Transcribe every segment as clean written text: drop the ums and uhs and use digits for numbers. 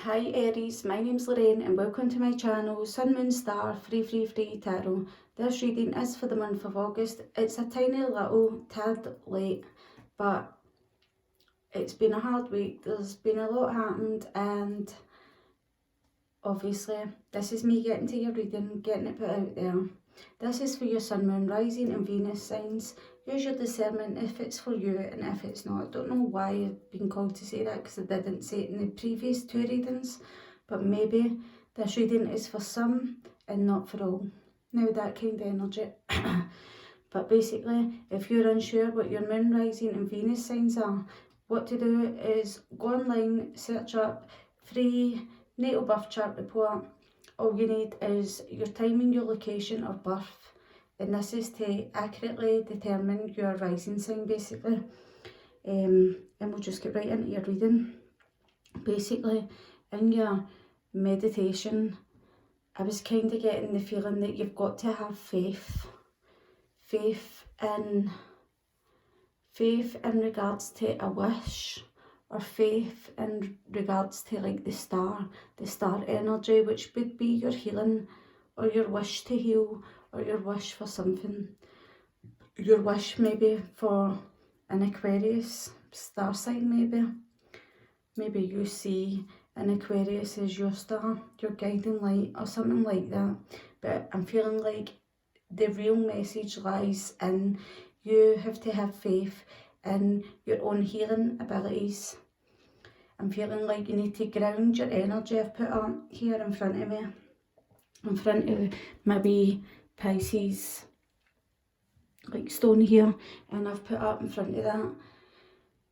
Hi Aries, my name's Lorraine and welcome to my channel Sun Moon Star Free Tarot. This reading is for the month of August. It's a tiny little tad late, but it's been a hard week. There's been a lot happened, and obviously this is me getting to your reading, getting it put out there. This is for your Sun, Moon, Rising and Venus signs. Use your discernment if it's for you and if it's not. I don't know why I've been called to say that because I didn't say it in the previous two readings, but maybe this reading is for some and not for all. Now that kind of energy. But basically, if you're unsure what your Moon, Rising and Venus signs are, what to do is go online, search up free natal birth chart report. All you need is your time and your location of birth, and this is to accurately determine your rising sign basically. And we'll just get right into your reading. Basically, in your meditation, I was kind of getting the feeling that you've got to have faith in regards to a wish, or faith in regards to like the star energy, which would be your healing, or your wish to heal, or your wish for something. Your wish maybe for an Aquarius star sign, maybe you see an Aquarius as your star, your guiding light, or something like that. But I'm feeling like the real message lies in you have to have faith in your own healing abilities. I'm feeling like you need to ground your energy. I've put up here in front of me, in front of my wee Pisces like stone here, and I've put up in front of that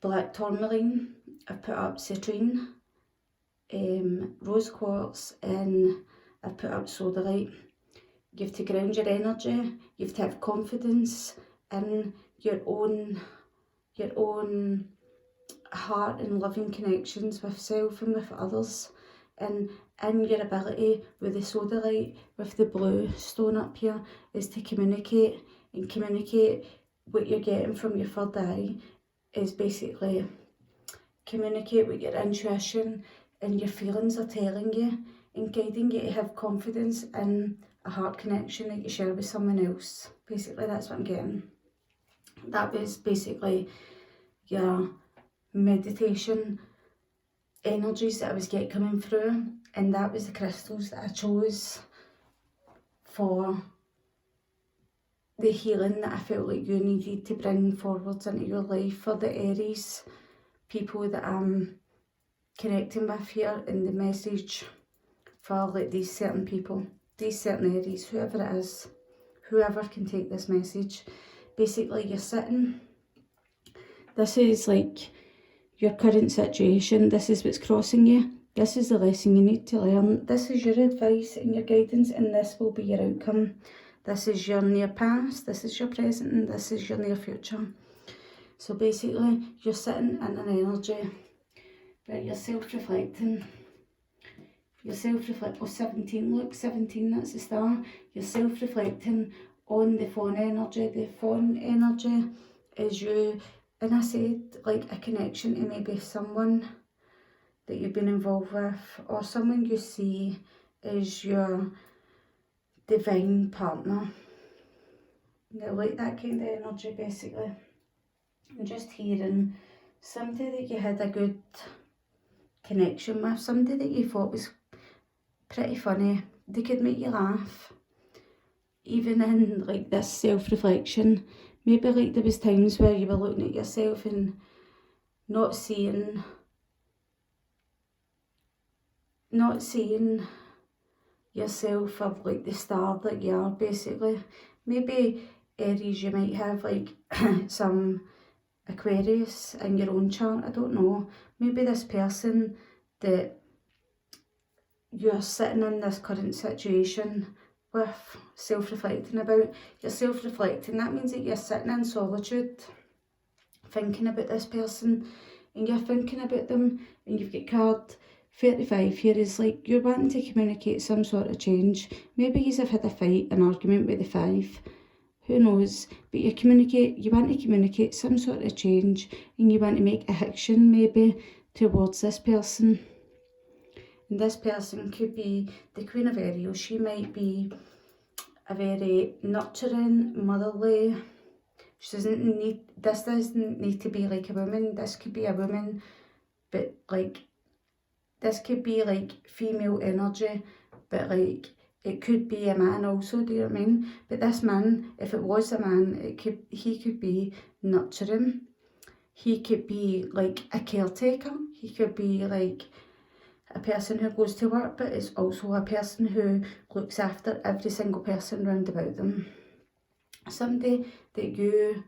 black tourmaline, I've put up citrine, rose quartz, and I've put up sodalite. You have to ground your energy, you have to have confidence in your own heart and loving connections with self and with others, and in your ability with the sodalite, with the blue stone up here, is to communicate. And communicate what you're getting from your third eye is basically communicate what your intuition and your feelings are telling you, and guiding you to have confidence in a heart connection that you share with someone else. Basically, that's what I'm getting. That was basically your meditation energies that I was getting coming through, and that was the crystals that I chose for the healing that I felt like you needed to bring forwards into your life for the Aries people that I'm connecting with here, in the message for like these certain people, these certain Aries, whoever it is, whoever can take this message. Basically, you're sitting, this is like your current situation, this is what's crossing you, this is the lesson you need to learn, this is your advice and your guidance, and this will be your outcome. This is your near past, this is your present, and this is your near future. So basically, you're sitting in an energy where you're self-reflecting. Oh, 17, look, 17, that's the star. You're self-reflecting on the fawn energy. The fawn energy is you, and I said like a connection to maybe someone that you've been involved with, or someone you see as your divine partner. Now, like that kind of energy basically. And just hearing somebody that you had a good connection with, somebody that you thought was pretty funny, they could make you laugh. Even in like this self-reflection, maybe like there was times where you were looking at yourself and not seeing yourself of like the star that you are basically. Maybe Aries, you might have like some Aquarius in your own chart, I don't know. Maybe this person that you're sitting in this current situation with, self-reflecting about, you're self-reflecting, that means that you're sitting in solitude thinking about this person, and you're thinking about them, and you've got card 35 here is like you're wanting to communicate some sort of change. Maybe you have had a fight, an argument with the 5, who knows, but you want to communicate some sort of change, and you want to make a action maybe towards this person. And this person could be the Queen of Aries. She might be a very nurturing, motherly. This doesn't need to be like a woman. This could be a woman, but like, this could be like female energy, but like, it could be a man also, do you know what I mean? But this man, if it was a man, he could be nurturing. He could be like a caretaker. He could be like a person who goes to work, but is also a person who looks after every single person round about them. Somebody that you,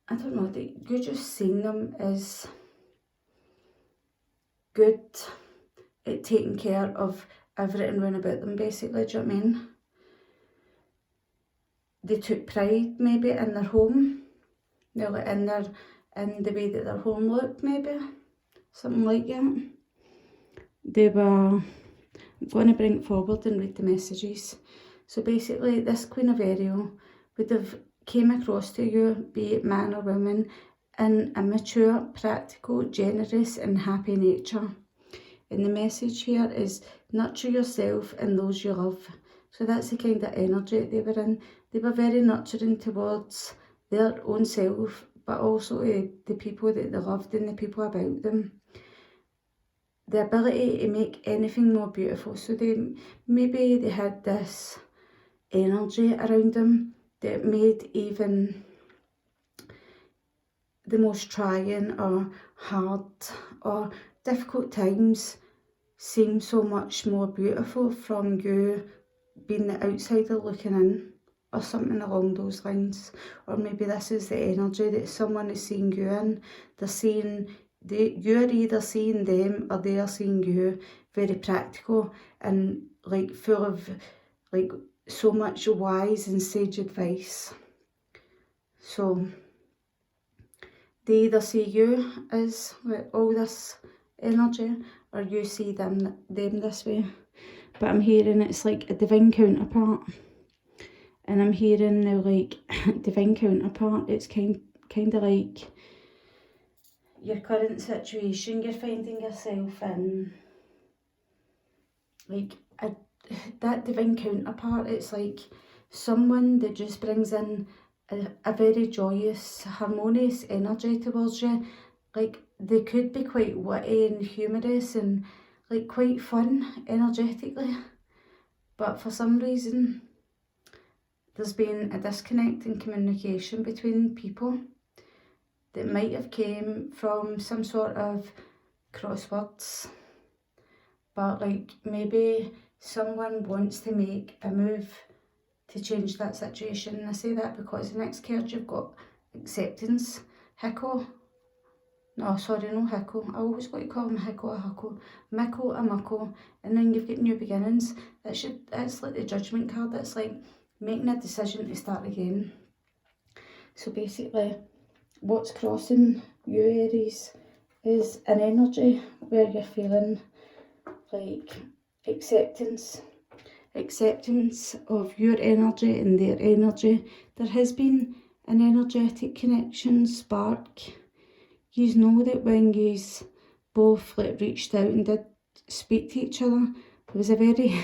I don't know, that you just seen them as good at taking care of everything round about them, basically, do you know what I mean? They took pride maybe in their home, in the way that their home looked, maybe, something like that. They were going to bring it forward and read the messages. So basically, this Queen of Aries would have came across to you, be it man or woman, in a mature, practical, generous and happy nature. And the message here is nurture yourself and those you love. So that's the kind of energy they were in. They were very nurturing towards their own self, but also the people that they loved and the people about them. The ability to make anything more beautiful. So maybe they had this energy around them that made even the most trying or hard or difficult times seem so much more beautiful from you being the outsider looking in, or something along those lines. Or maybe this is the energy that someone is seeing you in. You're either seeing them or they are seeing you very practical and like full of like so much wise and sage advice. So they either see you as with all this energy, or you see them this way. But I'm hearing it's like a divine counterpart. And I'm hearing now like divine counterpart, it's kind of like your current situation, you're finding yourself in like that divine counterpart. It's like someone that just brings in a very joyous, harmonious energy towards you. Like they could be quite witty and humorous and like quite fun energetically, but for some reason there's been a disconnect in communication between people that might have came from some sort of crosswords, but like maybe someone wants to make a move to change that situation. And I say that because the next card you've got acceptance, Hiko. No, sorry, no Hiko. I always got to call him Hiko or Hako. Miko or Mako. And then you've got new beginnings. That's like the judgment card. That's like making a decision to start again. So basically, what's crossing you, Aries, is an energy where you're feeling like acceptance of your energy and their energy. There has been an energetic connection, spark. You know that when you both like reached out and did speak to each other, there was a very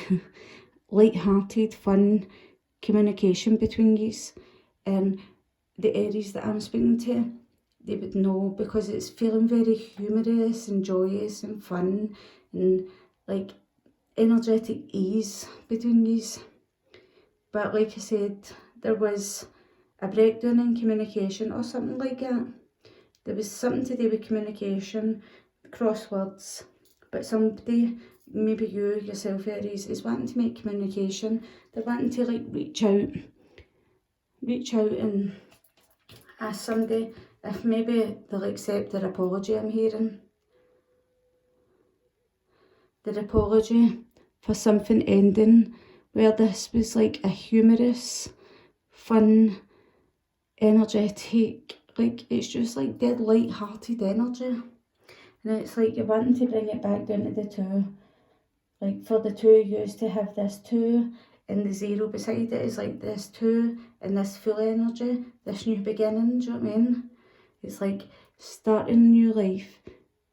light-hearted, fun communication between you. And the Aries that I'm speaking to, they would know, because it's feeling very humorous and joyous and fun and like energetic ease between these. But like I said, there was a breakdown in communication or something like that. There was something to do with communication, crosswords, but somebody, maybe you yourself, Aries, is wanting to make communication. They're wanting to like reach out and ask somebody if maybe they'll accept their apology. I'm hearing their apology for something ending, where this was like a humorous, fun, energetic, like it's just like dead light-hearted energy. And it's like you're wanting to bring it back down to the two. Like for the two of you to have this two, and the zero beside it is like this two, and this full energy, this new beginning, do you know what I mean? It's like starting a new life,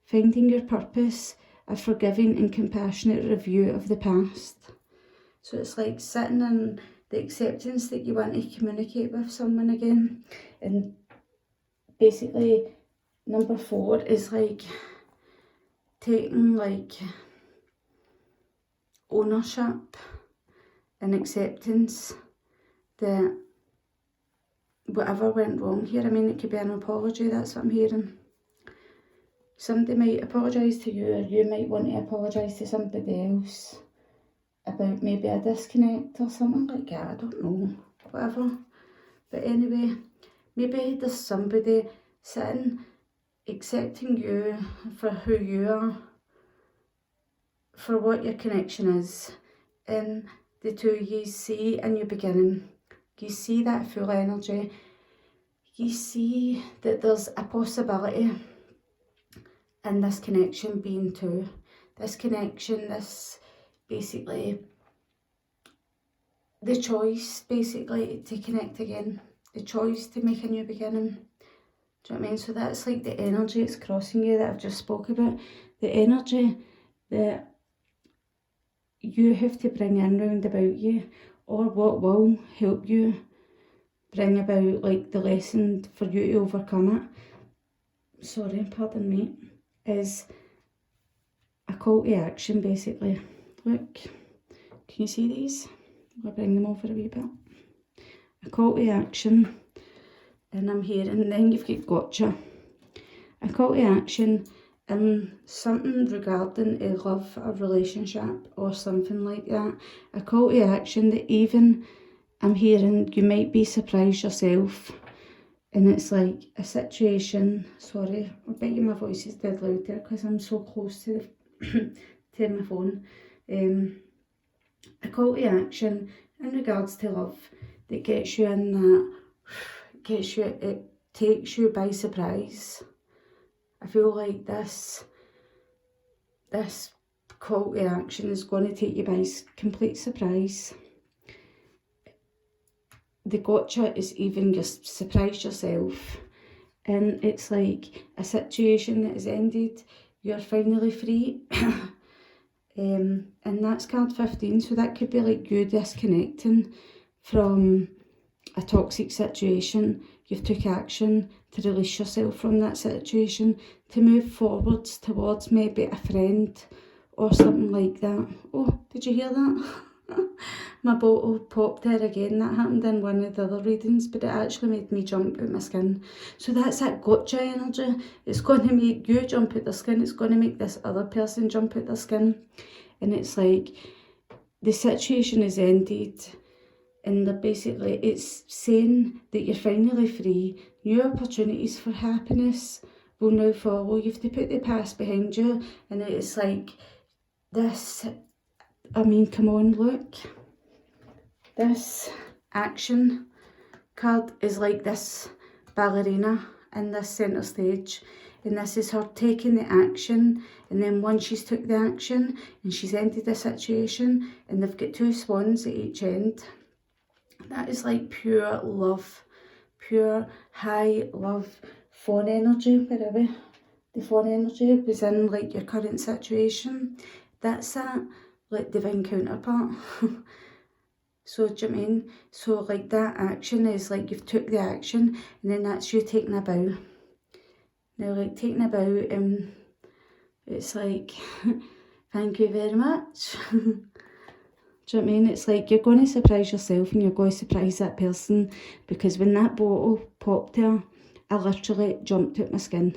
finding your purpose, a forgiving and compassionate review of the past. So it's like sitting in the acceptance that you want to communicate with someone again. And basically, number 4 is like taking like ownership and acceptance that whatever went wrong here, I mean, it could be an apology, that's what I'm hearing. Somebody might apologise to you, or you might want to apologise to somebody else about maybe a disconnect or something like that, I don't know, whatever. But anyway, maybe there's somebody sitting, accepting you for who you are, for what your connection is, and the two of you see in your beginning. You see that full energy. You see that there's a possibility in this connection being two. This connection, this basically, the choice basically to connect again. The choice to make a new beginning. Do you know what I mean? So that's like the energy that's crossing you that I've just spoke about. The energy that you have to bring in round about you, or what will help you bring about like the lesson for you to overcome it. Sorry, pardon me. Is a call to action basically. Look, can you see these? I'll bring them over a wee bit. A call to action, and I'm here, and then you've got Gawtcha. A call to action and something regarding a love or relationship or something like that. A call to action that even I'm hearing you might be surprised yourself, and it's like a situation. Sorry, I bet you my voice is dead loud there because I'm so close to the to my phone. A call to action in regards to love that gets you in that, it takes you by surprise. I feel like this call to action is going to take you by complete surprise. The Gawtcha is even just surprise yourself, and it's like a situation that has ended. You're finally free. And that's card 15, so that could be like you disconnecting from a toxic situation. You've took action to release yourself from that situation, to move forwards towards maybe a friend or something like that. Oh, did you hear that? My bottle popped there again. That happened in one of the other readings, but it actually made me jump out my skin. So that's that Gawtcha energy. It's going to make you jump out their skin. It's going to make this other person jump out their skin. And it's like the situation is ended, and basically it's saying that you're finally free. New opportunities for happiness will now follow. You have to put the past behind you, and it's like this. I mean, come on, look. This action card is like this ballerina in this centre stage, and this is her taking the action, and then once she's took the action and she's ended the situation, and they've got 2 swans at each end. That is like pure love, pure high love, fawn energy, wherever the fawn energy was in like your current situation. That's that like divine counterpart. So do you know what I mean? So like that action is like you've took the action, and then that's you taking a bow. Now like taking a bow, it's like thank you very much. Do you know what I mean? It's like you're going to surprise yourself, and you're going to surprise that person, because when that bottle popped there, I literally jumped out my skin.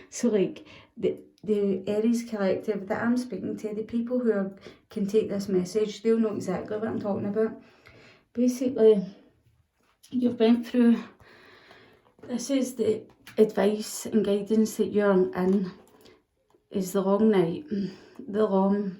So like the Aries collective that I'm speaking to, the people who can take this message, they'll know exactly what I'm talking about. Basically, you've went through, this is the advice and guidance that you're in, is the long night, the long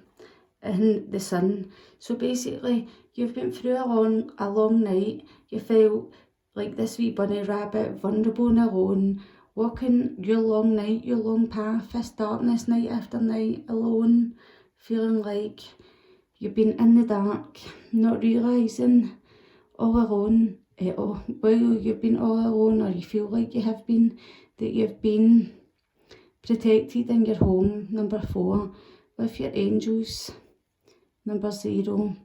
and the sun. So basically, you've been through a long night. You felt like this wee bunny rabbit, vulnerable and alone, walking your long night, your long path, this darkness, night after night, alone, feeling like you've been in the dark, not realising, all alone. Well, you've been all alone, or you feel like you have been, that you've been protected in your home, number 4, with your angels, number 0,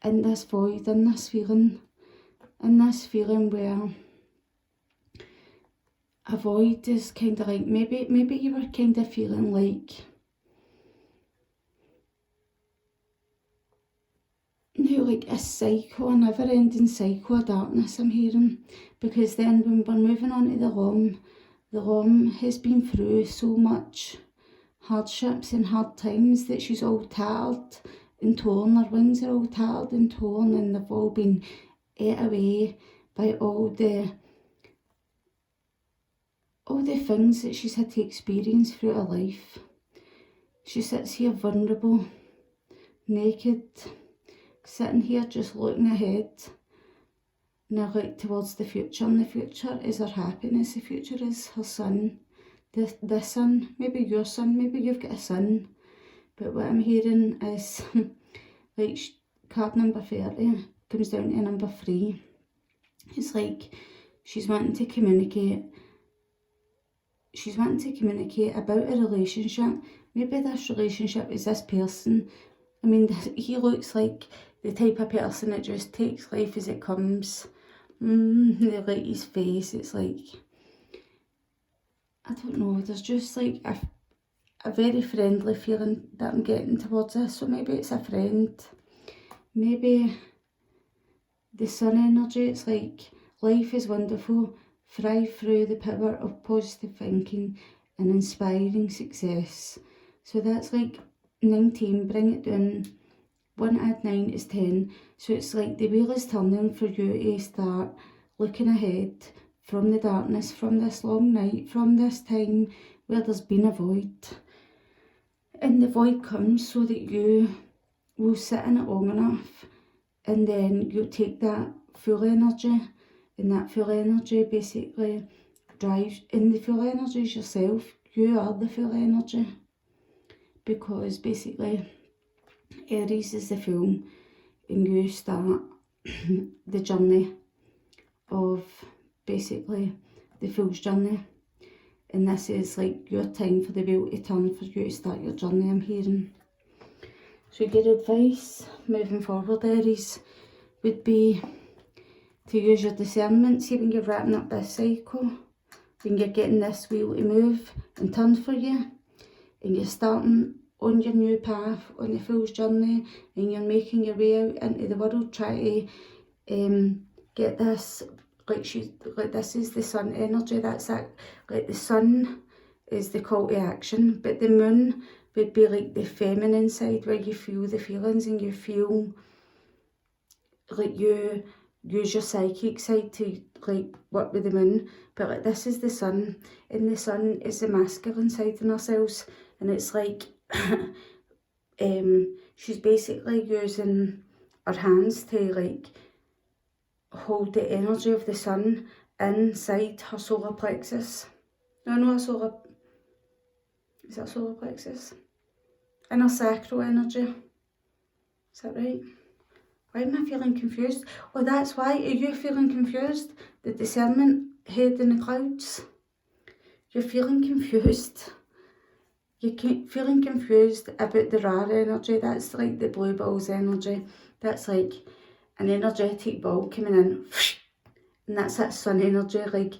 in this void, in this feeling where a void is kind of like, maybe you were kind of feeling like, like a cycle, a never-ending cycle of darkness, I'm hearing. Because then when we're moving on to the Lam has been through so much hardships and hard times that she's all tattered and torn. Her wings are all tattered and torn, and they've all been ate away by all the things that she's had to experience through her life. She sits here vulnerable, naked, sitting here just looking ahead, now like towards the future, and the future is her happiness, the future is her son, the son, maybe your son, maybe you've got a son, but what I'm hearing is like card number 30 comes down to number 3. It's like she's wanting to communicate about a relationship. Maybe this relationship is this person. I mean, he looks like the type of person that just takes life as it comes. Like his face, it's like, I don't know, there's just like a very friendly feeling that I'm getting towards this. So maybe it's a friend, maybe the sun energy. It's like, life is wonderful, thrive through the power of positive thinking and inspiring success. So that's like 19, bring it down. 1 add 9 is 10. So it's like the wheel is turning for you to start looking ahead from the darkness, from this long night, from this time where there's been a void. And the void comes so that you will sit in it long enough, and then you'll take that full energy, and that full energy basically drives, and the full energy is yourself. You are the full energy, because basically Aries is the film, and you start the journey of basically the fool's journey, and this is like your time for the wheel to turn, for you to start your journey, I'm hearing. So your advice moving forward, Aries, would be to use your discernment. See, when you're wrapping up this cycle, when you're getting this wheel to move and turn for you, and you're starting on your new path, on the fool's journey, and you're making your way out into the world, try to get this, like this is the sun energy, that's that, like the sun is the call to action, but the moon would be like the feminine side, where you feel the feelings and you feel like you use your psychic side to like work with the moon. But like this is the sun, and the sun is the masculine side in ourselves, and it's like she's basically using her hands to like hold the energy of the sun inside her solar plexus. No, is that solar plexus? In her sacral energy. Is that right? Why am I feeling confused? Oh, that's why. Are you feeling confused? The discernment head in the clouds. You're feeling confused. You're feeling confused about the rare energy. That's like the blue balls energy. That's like an energetic ball coming in. And that's that sun energy, like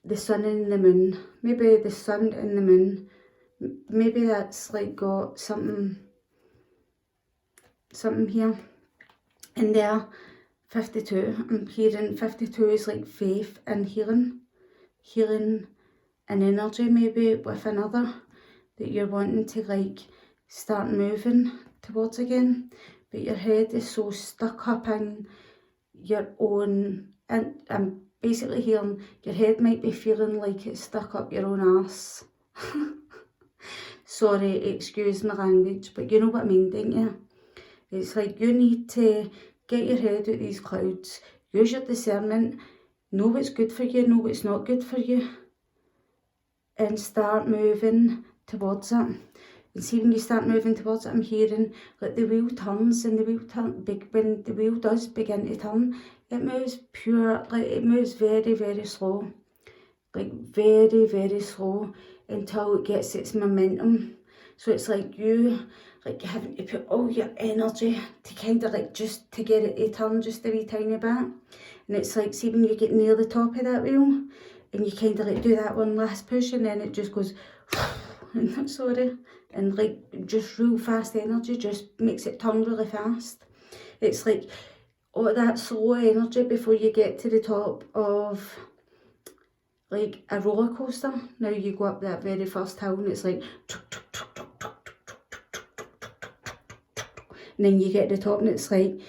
the sun and the moon. Maybe the sun and the moon. Maybe that's like got something here. And there, 52, I'm hearing 52 is like faith and healing and energy, maybe with another that you're wanting to like start moving towards again, but your head is so stuck up in your own, and I'm basically hearing your head might be feeling like it's stuck up your own arse. Sorry, excuse my language, but you know what I mean, don't you? It's like you need to get your head out of these clouds, use your discernment, know what's good for you, know what's not good for you, and start moving towards it. And see, when you start moving towards it, I'm hearing like the wheel turns, and when the wheel does begin to turn, it moves pure, like it moves very, very slow, like very, very slow. until it gets its momentum. So it's like you like having to put all your energy to kind of like just to get it to turn just a wee tiny bit. And it's like, see when you get near the top of that wheel and you kind of like do that one last push and then it just goes and sorry, and like just real fast energy just makes it turn really fast. It's like all that slow energy before you get to the top of like a roller coaster. Now you go up that very first hill and it's like and then you get to the top and it's like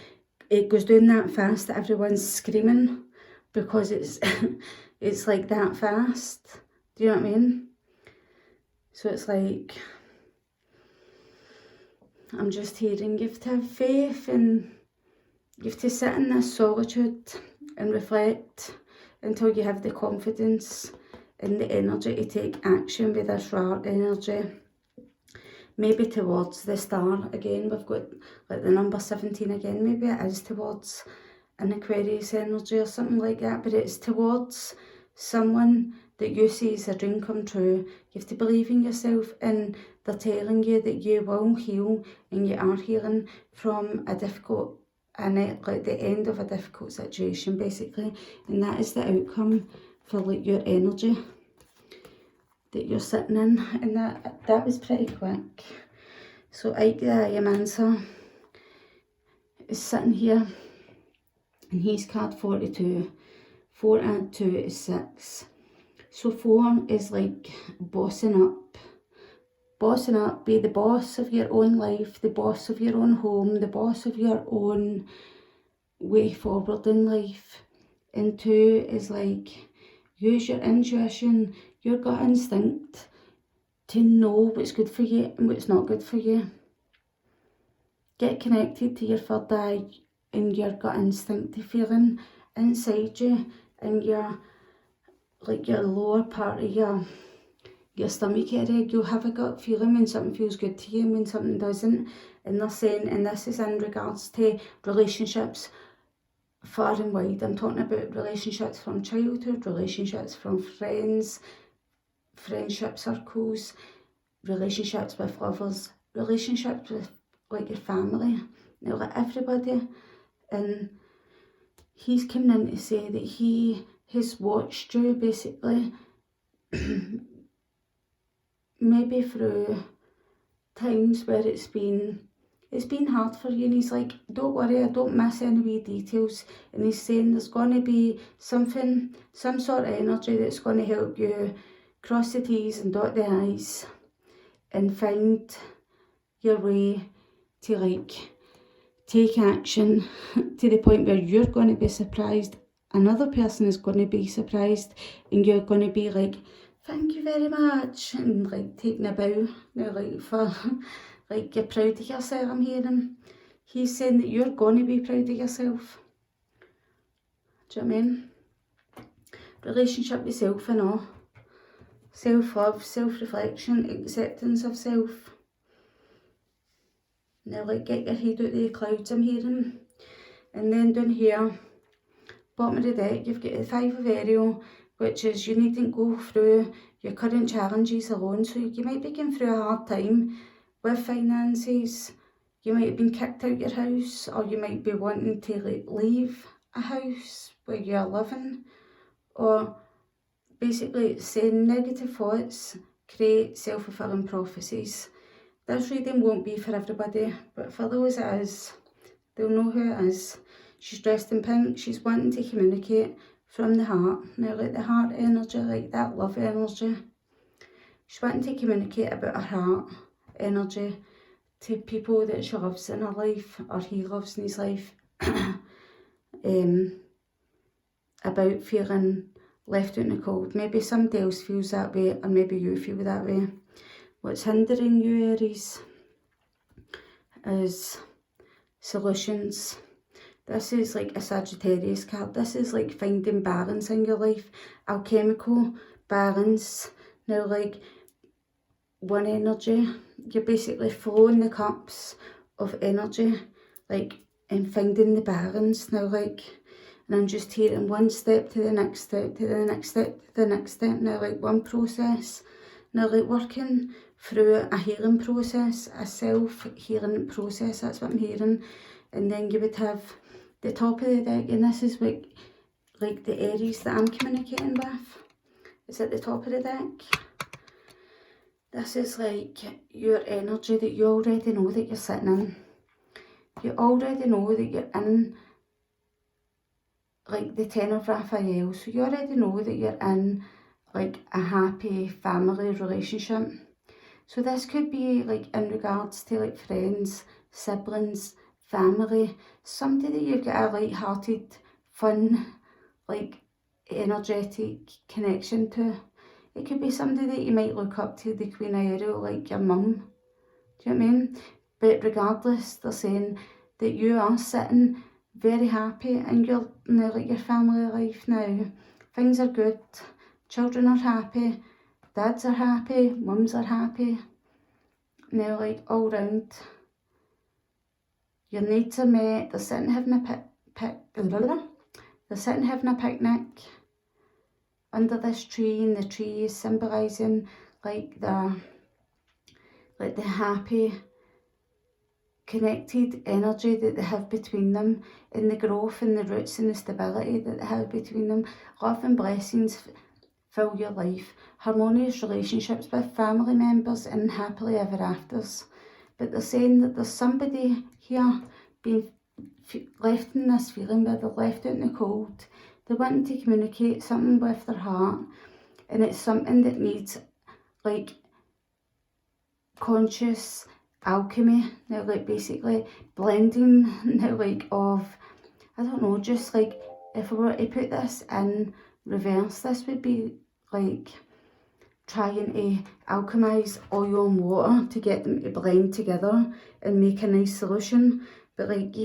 it goes down that fast that everyone's screaming because it's it's like that fast. Do you know what I mean? So it's like, I'm just hearing you have to have faith and you have to sit in this solitude and reflect until you have the confidence and the energy to take action with this rare energy. Maybe towards the star again, we've got like the number 17 again, maybe it is towards an Aquarius energy or something like that, but it's towards someone that you see as a dream come true. You have to believe in yourself and they're telling you that you will heal and you are healing from a difficult, and like the end of a difficult situation basically, and that is the outcome for like your energy that you're sitting in, and that was pretty quick. So Ike the I Am Answer is sitting here and he's card 42. 4 add 2 is 6. So 4 is like bossing up. Bossing up, be the boss of your own life, the boss of your own home, the boss of your own way forward in life. And 2 is like use your intuition, your gut instinct to know what's good for you and what's not good for you. Get connected to your third eye and your gut instinct, to feeling inside you and your like your lower part of your stomach area. You'll have a gut feeling when something feels good to you and when something doesn't. And they're saying, and this is in regards to relationships far and wide. I'm talking about relationships from childhood, relationships from friends, friendship circles, relationships with lovers, relationships with like your family, you know, like everybody. And he's coming in to say that he has watched you basically maybe through times where it's been hard for you, and he's like, don't worry, I don't miss any wee details. And he's saying there's going to be something, some sort of energy that's going to help you cross the T's and dot the I's and find your way to like take action to the point where you're going to be surprised, another person is going to be surprised, and you're going to be like, thank you very much, and like taking a bow, you know, like for like you're proud of yourself. I'm hearing he's saying that you're going to be proud of yourself. Do you know what I mean? Relationship with self and all, self-love, self-reflection, acceptance of self. Now like get your head out of the clouds, I'm hearing. And then down here, bottom of the deck, you've got the 5 of Ariel, which is you needn't go through your current challenges alone. So you might be going through a hard time with finances, you might have been kicked out your house, or you might be wanting to like leave a house where you're living, or basically it's saying negative thoughts create self-fulfilling prophecies. This reading won't be for everybody, but for those it is, they'll know who it is. She's dressed in pink, she's wanting to communicate from the heart. Now like the heart energy, like that love energy. She's wanting to communicate about her heart energy to people that she loves in her life, or he loves in his life, about feeling left out in the cold. Maybe somebody else feels that way, or maybe you feel that way. What's hindering you, Aries, is solutions. This is like a Sagittarius card. This is like finding balance in your life, alchemical balance. Now like one energy, you're basically flowing the cups of energy, like, and finding the balance. Now like, and I'm just hearing one step to the next step, to the next step, to the next step. Now like one process, Now, like working through a healing process, a self-healing process, that's what I'm hearing. And then you would have the top of the deck, and this is like the Aries that I'm communicating with. It's at the top of the deck. This is like your energy that you already know that you're sitting in. You already know that you're in like the Ten of Raphael. So you already know that you're in like a happy family relationship. So this could be like in regards to like friends, siblings, family, somebody that you've got a light-hearted, fun, like energetic connection to. It could be somebody that you might look up to, the Queen of Ariel, like your mum. Do you know what I mean? But regardless, they're saying that you are sitting very happy in your family life now. Things are good. Children are happy. Dads are happy. Mums are happy. Now, like all round, your needs are met. They're sitting having a picnic under this tree, and the tree is symbolising like the happy, connected energy that they have between them, and the growth and the roots and the stability that they have between them. Love and blessings fill your life. Harmonious relationships with family members and happily ever afters. But they're saying that there's somebody here being left in this feeling where they're left out in the cold. They're wanting to communicate something with their heart, and it's something that needs like conscious alchemy. Now, like basically blending now, like of, I don't know, just like if I were to put this in reverse, this would be like trying to alchemize oil and water to get them to blend together and make a nice solution. But like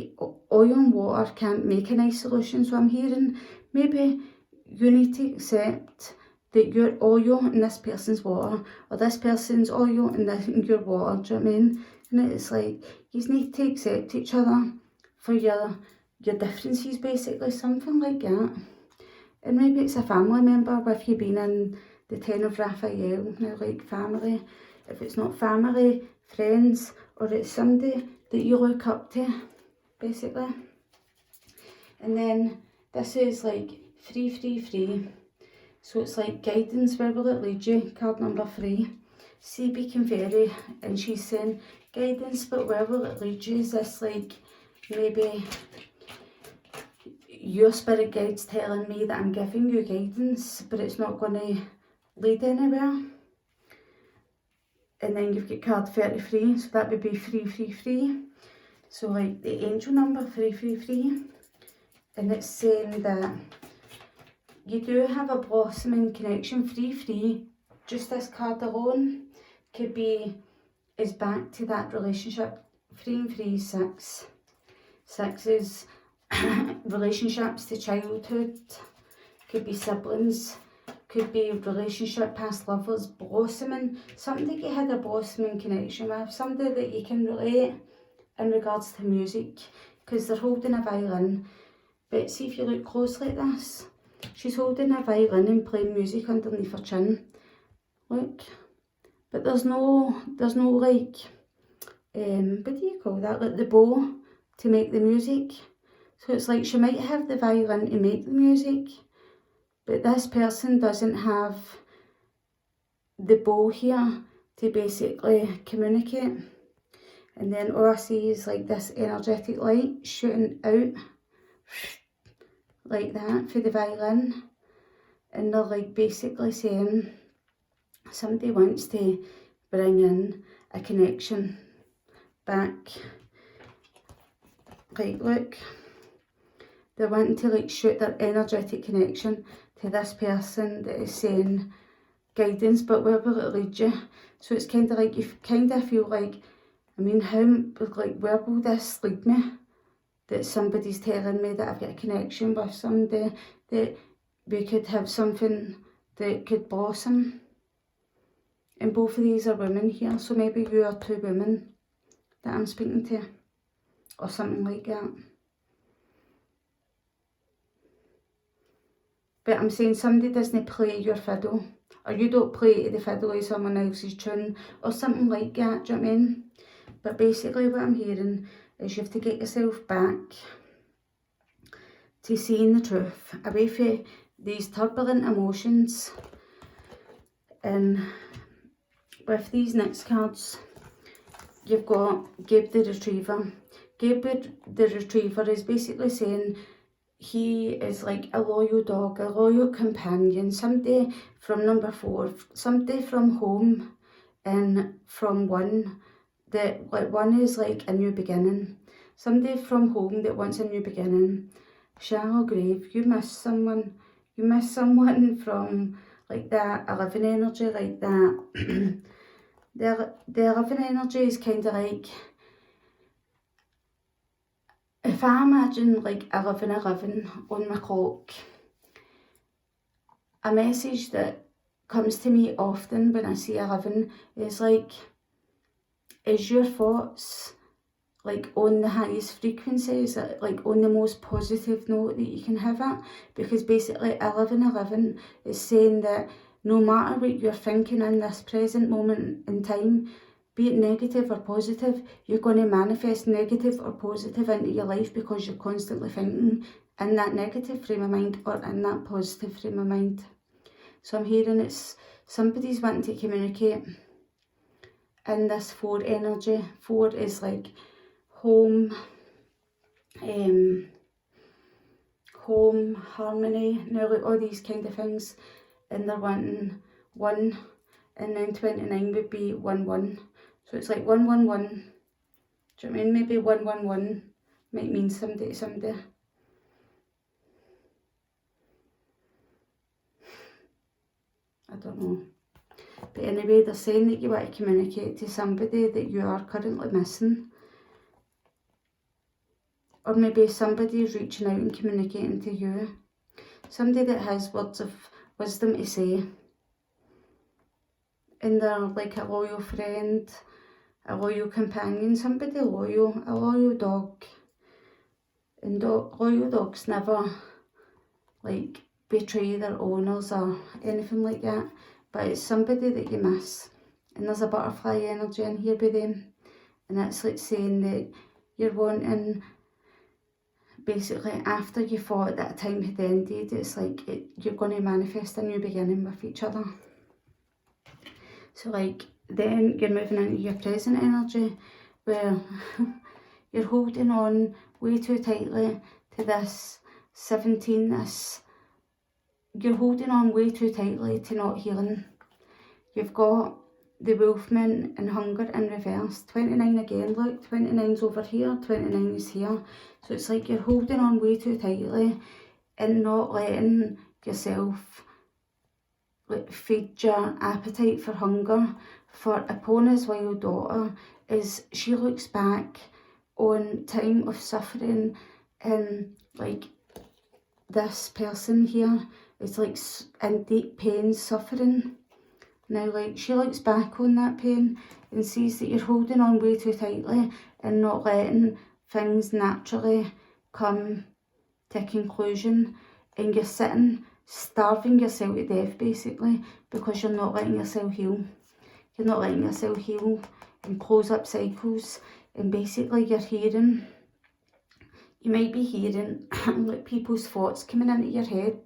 oil and water can't make a nice solution. So I'm hearing maybe you need to accept that your oil in this person's water, or this person's oil in your water. Do you know what I mean? And it's like you need to accept each other for your differences, basically, something like that. And maybe it's a family member with you being in the Ten of Raphael. Now, like family, if it's not family, friends, or it's somebody that you look up to, basically. And then this is like free. So it's like guidance, where will it lead you? Card number 3. Sea Beacon Fairy, and she's saying guidance, but where will it lead you? Is this like maybe your spirit guide's telling me that I'm giving you guidance, but it's not going to lead anywhere? And then you've got card 33, so that would be free. So like the angel number 333, and it's saying that you do have a blossoming connection. Free, just this card alone could be is back to that relationship. 3 and 3 is 6. 6 is relationships to childhood, could be siblings, could be relationship past lovers blossoming, somebody that you had a blossoming connection with, somebody that you can relate in regards to music, because they're holding a violin. But see, if you look closely at this, she's holding a violin and playing music underneath her chin. Look, but there's no like, what do you call that, like the bow to make the music. So it's like she might have the violin to make the music, but this person doesn't have the bow here to basically communicate. And then all I see is like this energetic light shooting out like that for the violin. And they're like basically saying somebody wants to bring in a connection back. Like, look, they're wanting to like shoot their energetic connection to this person that is saying guidance, but where will it lead you? So it's kind of like you kind of feel like, I mean, where will this lead me? That somebody's telling me that I've got a connection with somebody, that we could have something that could blossom. And both of these are women here, so maybe you are 2 women that I'm speaking to, or something like that. But I'm saying somebody doesn't play your fiddle. or you don't play to the fiddle of someone else's tune or something like that, do you know what I mean? But basically what I'm hearing is you have to get yourself back to seeing the truth, away from these turbulent emotions. And with these next cards, you've got Gabe the Retriever. Gabe the Retriever is basically saying he is like a loyal dog, a loyal companion, somebody from number 4, somebody from home, and from one, that like one is like a new beginning. Somebody from home that wants a new beginning. Shallow grave, you miss someone. You miss someone from like that 11 energy, like that. The 11 energy is kind of like, if I imagine like 11:11 on my clock, a message that comes to me often when I see 11 is like, is your thoughts like on the highest frequencies, like on the most positive note that you can have it? Because basically 11:11 is saying that no matter what you're thinking in this present moment in time, be it negative or positive, you're going to manifest negative or positive into your life because you're constantly thinking in that negative frame of mind or in that positive frame of mind. So I'm hearing it's somebody's wanting to communicate in this 4 energy. 4 is like home, home, harmony, now like all these kind of things, and they're wanting 1, and then 29 would be 1-1. So it's like 1-1-1. Do you know what I mean? Maybe 1-1-1 might mean somebody to somebody. I don't know. But anyway, they're saying that you want to communicate to somebody that you are currently missing. Or maybe somebody is reaching out and communicating to you. Somebody that has words of wisdom to say. And they're like a loyal friend, a loyal companion, somebody loyal, a loyal dog. And loyal dogs never like betray their owners or anything like that. But it's somebody that you miss. And there's a butterfly energy in here with them. And it's like saying that you're wanting, basically after you thought that time had ended, it's like you're going to manifest a new beginning with each other. So like then you're moving into your present energy where you're holding on way too tightly to this 17, you're holding on way too tightly to not healing. You've got the Wolfman and Hunger in reverse. 29 again, look, 29's over here, 29 is here. So it's like you're holding on way too tightly and not letting yourself like feed your appetite for hunger. For Epona's wild daughter, is she looks back on time of suffering, and like this person here is like in deep pain, suffering. Now like she looks back on that pain and sees that you're holding on way too tightly and not letting things naturally come to a conclusion, and you're sitting starving yourself to death basically because you're not letting yourself heal. You're not letting yourself heal and close up cycles, and basically you're hearing, you might be hearing like people's thoughts coming into your head.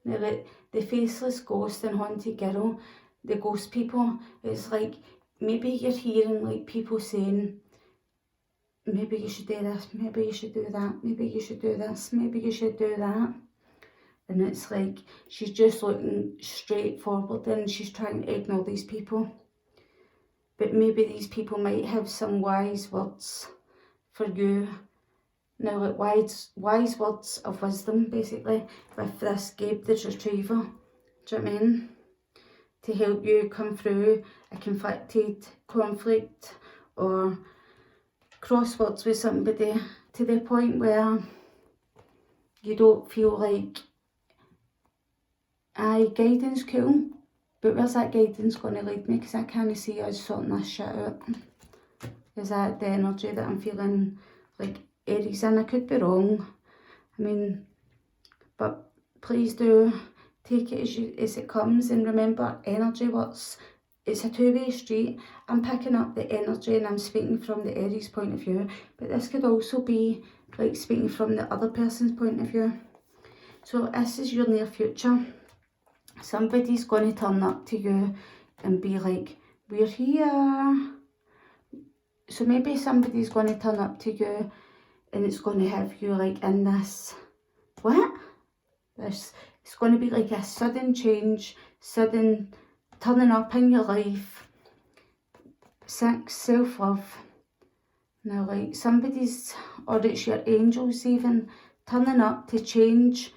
Now like the faceless ghost and haunted girl, the ghost people, it's like maybe you're hearing like people saying, maybe you should do this, maybe you should do that, maybe you should do this, maybe you should do that. And it's like she's just looking straight forward and she's trying to ignore these people. But maybe these people might have some wise words for you. Now like wise words of wisdom basically with this Gabe the Retriever. Do you know what I mean? To help you come through a conflict or crosswords with somebody to the point where you don't feel like, aye, guidance cool, but where's that guidance going to lead me? Because I can't see us sorting this shit out. Is that the energy that I'm feeling like Aries in? I could be wrong. I mean, but please do take it as it comes, and remember, energy works, it's a two-way street. I'm picking up the energy and I'm speaking from the Aries point of view, but this could also be like speaking from the other person's point of view. So this is your near future. Somebody's going to turn up to you and be like, we're here. So maybe somebody's going to turn up to you and it's going to have you like in this, what? It's going to be like a sudden change, sudden turning up in your life. 6, self-love. Now like somebody's, or it's your angels even, turning up to change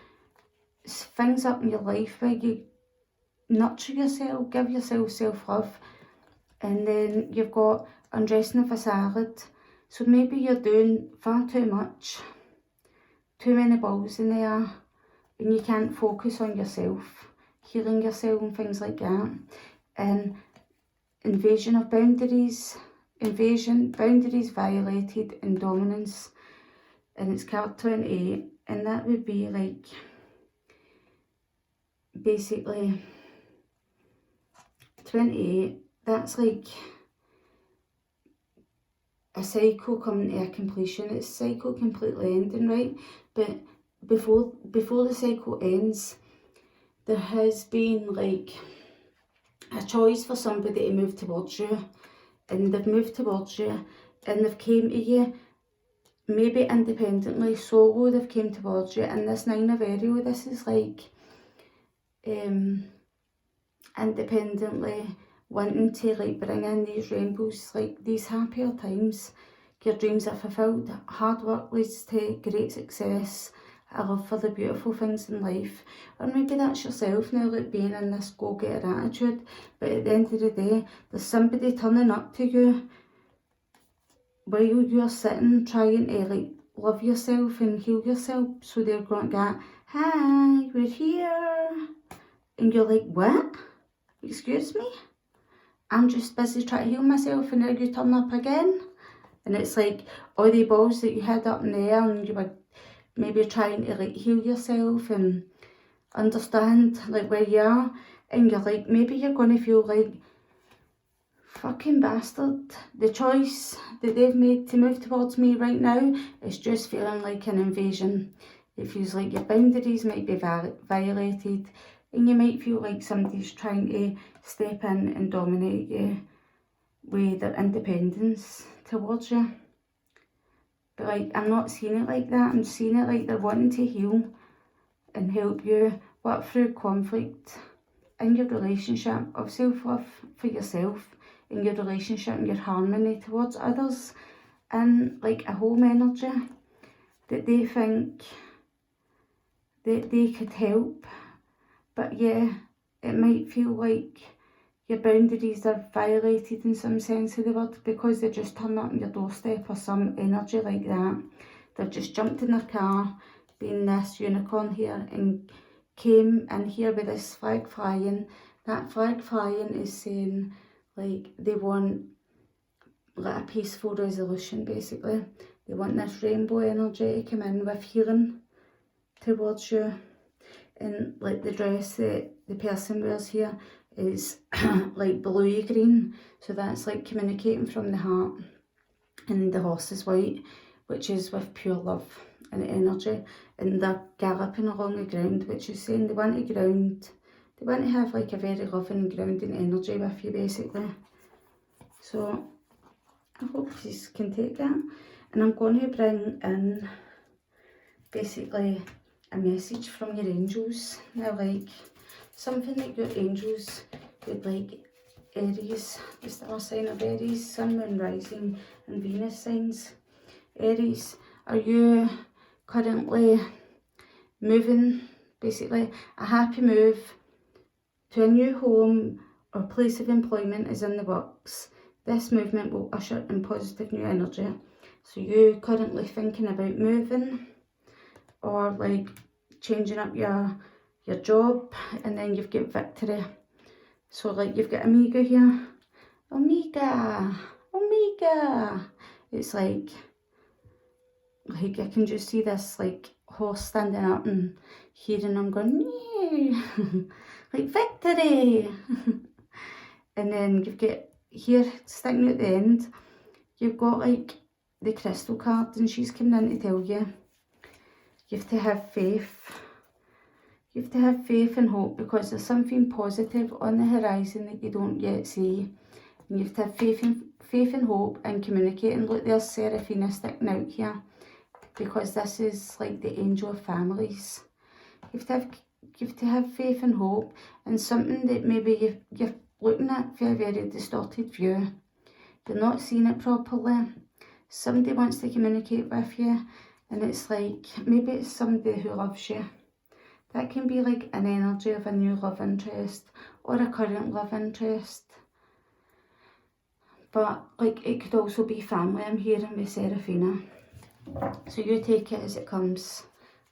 things up in your life where you nurture yourself, give yourself self-love. And then you've got undressing for salad. So maybe you're doing far too much, too many balls in there, and you can't focus on yourself, healing yourself and things like that. And invasion of boundaries, boundaries violated and dominance. And it's card 28, and that would be like, basically, 28, that's like a cycle coming to a completion. It's cycle completely ending, right? But before the cycle ends, there has been like a choice for somebody to move towards you, and they've moved towards you and they've came to you, maybe independently, solo, they've came towards you. And this 9 of Ariel, this is like independently wanting to like bring in these rainbows, like these happier times. Your dreams are fulfilled, hard work leads to great success, a love for the beautiful things in life. Or maybe that's yourself now, like being in this go-getter attitude, but at the end of the day, there's somebody turning up to you while you're sitting trying to like love yourself and heal yourself. So they're going to go, hi, we're here. And you're like, what? Excuse me? I'm just busy trying to heal myself and now you turn up again. And it's like all the balls that you had up in the air and you were maybe trying to like heal yourself and understand like where you are. And you're like, maybe you're going to feel like, fucking bastard. The choice that they've made to move towards me right now is just feeling like an invasion. It feels like your boundaries might be violated, and you might feel like somebody's trying to step in and dominate you with their independence towards you. But like, I'm not seeing it like that. I'm seeing it like they're wanting to heal and help you work through conflict in your relationship of self-love for yourself, in your relationship and your harmony towards others, and like a home energy that they think that they could help. But yeah, it might feel like your boundaries are violated in some sense of the word, because they just turn up on your doorstep or some energy like that. They've just jumped in their car, being this unicorn here, and came in here with this flag flying. That flag flying is saying like they want like a peaceful resolution, basically. They want this rainbow energy to come in with healing towards you. And like the dress that the person wears here is like bluey green, so that's like communicating from the heart. And the horse is white, which is with pure love and energy, and they're galloping along the ground, which is saying they want to ground, they want to have like a very loving grounding energy with you, basically. So I hope you can take that. And I'm going to bring in basically a message from your angels. Now, like something that your angels would like Aries, the star sign of Aries, Sun, Moon, Rising and Venus signs. Aries, are you currently moving, basically a happy move to a new home or place of employment is in the works? This movement will usher in positive new energy. So you currently thinking about moving or like changing up your job, and then you've got victory. So like you've got Amiga here. Amiga. It's like I can just see this like horse standing up and hearing them going, yay, like victory. And then you've got here sticking at the end, you've got like the crystal card, and she's coming in to tell you have to have faith. You have to have faith and hope, because there's something positive on the horizon that you don't yet see. And you have to have faith and hope and communicate. And look, there's Seraphina sticking out here, because this is like the angel of families. You have to have faith and hope, and something that maybe you're looking at for a very distorted view. You're not seeing it properly. Somebody wants to communicate with you, and it's like, maybe it's somebody who loves you. That can be like an energy of a new love interest or a current love interest. But like, it could also be family I'm hearing with Seraphina. So you take it as it comes,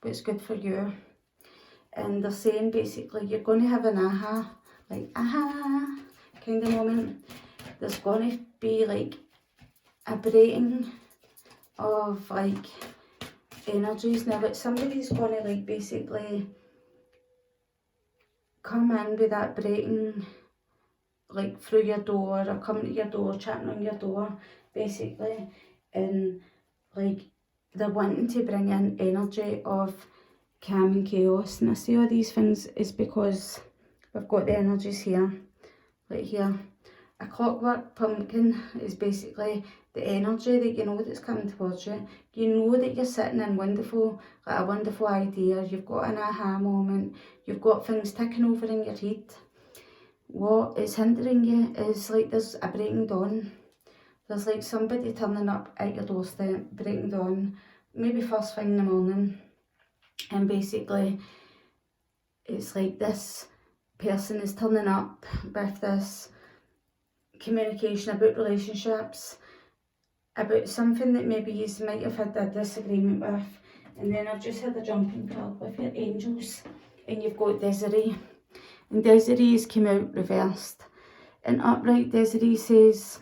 but it's good for you. And they're saying basically you're going to have an aha kind of moment. There's going to be like a breaking of like energies. Now, like, somebody's going to like basically come in with that breaking, like through your door, or coming to your door, chatting on your door, basically, and like they're wanting to bring in energy of calm and chaos. And I say all these things is because we've got the energies here, right here. A clockwork pumpkin is basically the energy that you know that's coming towards you. You know that you're sitting in a wonderful idea. You've got an aha moment. You've got things ticking over in your head. What is hindering you is like there's a breaking dawn. There's like somebody turning up at your doorstep, breaking dawn, maybe first thing in the morning. And basically, it's like this person is turning up with this communication about relationships, about something that maybe you might have had a disagreement with. And then I've just had a jumping card with your angels, and you've got Desiree. And Desiree has come out reversed. And upright Desiree says,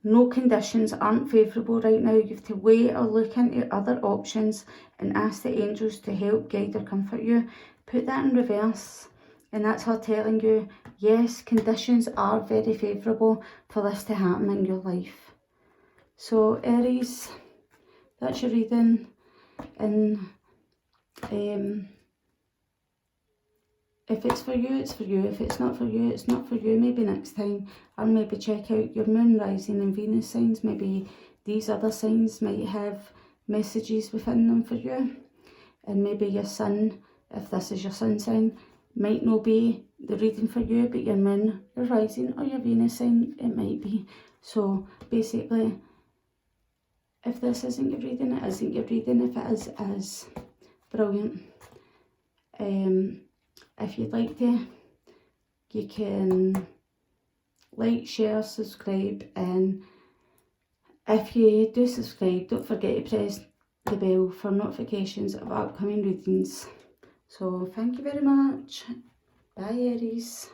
no conditions aren't favourable right now. You have to wait or look into other options and ask the angels to help, guide or comfort you. Put that in reverse. And that's her telling you, yes, conditions are very favourable for this to happen in your life. So Aries, that's your reading. And if it's for you, it's for you. If it's not for you, it's not for you. Maybe next time. Or maybe check out your moon, rising and Venus signs. Maybe these other signs might have messages within them for you. And maybe your sun, if this is your sun sign, might not be the reading for you, but your moon, your rising or your Venus sign, it might be. So basically, if this isn't your reading, it isn't your reading. If it is brilliant. If you'd like to, you can like, share, subscribe, and if you do subscribe, don't forget to press the bell for notifications of upcoming readings. So thank you very much. Bye Aries.